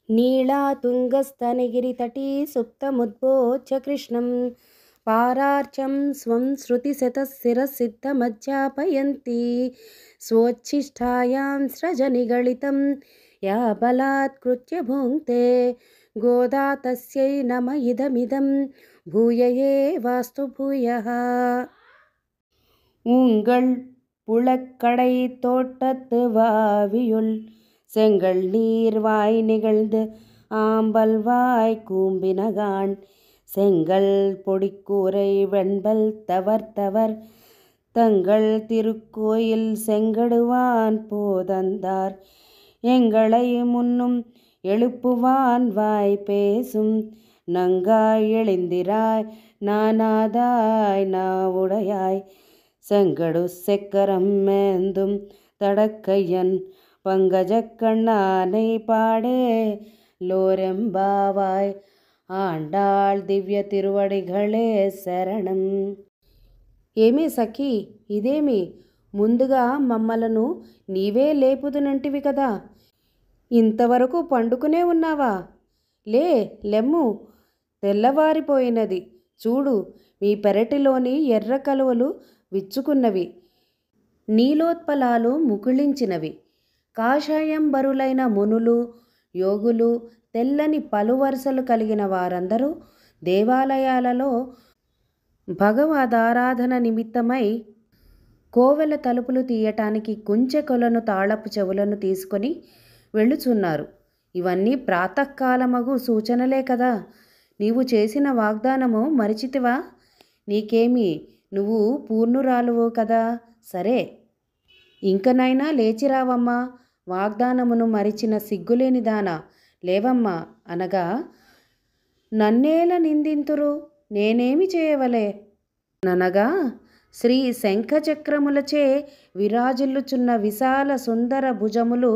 नीलातुङ्गस्तनगिरितटी सुप्तमुद्बोध्य कृष्णं पारार्चं स्वं श्रुतिशतशिरसिद्धमध्यापयन्ती स्वोच्छिष्टायां स्रजनिगलितं या बलात्कृत्य भुङ्क्ते गोदा तस्यै नम इदमिदं भूय एवास्तु भूयः। உங்கள் புழக்கடை தோட்டத்து வாவியுள் செங்கல் நீர் வாய் நிகழ்ந்து ஆம்பல் வாய் கூம்பினகான் செங்கல் பொடிக்கூரை வெண்பல் தவர் தங்கள் திருக்கோயில் செங்கடுவான் போதந்தார் எங்களை முன்னும் எழுப்புவான் வாய் பேசும் நங்காய் எழுந்திராய் நானாதாய் நாவுடையாய் செங்கடு செக்கரம் மேந்தும் தடக்கையன் பங்கஜக்கண்ணானை பாடே లోరెంబావాయ్ ఆండాళ్ దివ్య తిరువడిగళే శరణం. ఏమి సఖీ, ఇదేమి ముందుగా మమ్మలను నీవే లేపుదునంటివి కదా, ఇంతవరకు పండుకునే ఉన్నావా? లెమ్ము, తెల్లవారిపోయినది. చూడు, మీ పెరటిలోని ఎర్ర కలువలు విచ్చుకున్నవి, నీలోత్పలాలు ముకుళించినవి. కాషాయంబరులైన మునులు, యోగులు, తెల్లని పలువరుసలు కలిగిన వారందరూ దేవాలయాలలో భగవదారాధన నిమిత్తమై కోవెల తలుపులు తీయటానికి కుంచె కొలను తాళపు చెవులను తీసుకొని వెళ్ళుచున్నారు. ఇవన్నీ ప్రాతకాలమగు సూచనలే కదా. నీవు చేసిన వాగ్దానము మరిచితివా? నీకేమి, నువ్వు పూర్ణురాలువు కదా. సరే, ఇంకనైనా లేచిరావమ్మా, వాగ్దానమును మరిచిన సిగ్గులేనిదానా, లేవమ్మా అనగా, నన్నేల నిందింతురు, నేనేమి చేయవలే ననగా, శ్రీ శంఖచక్రములచే విరాజిల్లుచున్న విశాల సుందర భుజములు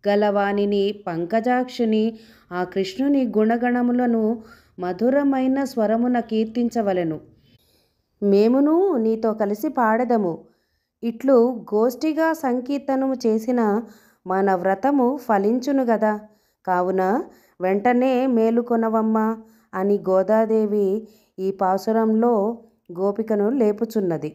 గలవానిని పంకజాక్షుని ఆ కృష్ణుని గుణగణములను మధురమైన స్వరమున కీర్తించవలెను. మేమును నీతో కలిసి పాడెదము. ఇట్లు గోష్ఠిగా సంకీర్తనము చేసిన మన వ్రతము ఫలించును గదా. కావున వెంటనే మేలుకొనవమ్మా అని గోదాదేవి ఈ పాసురంలో గోపికను లేపుచున్నది.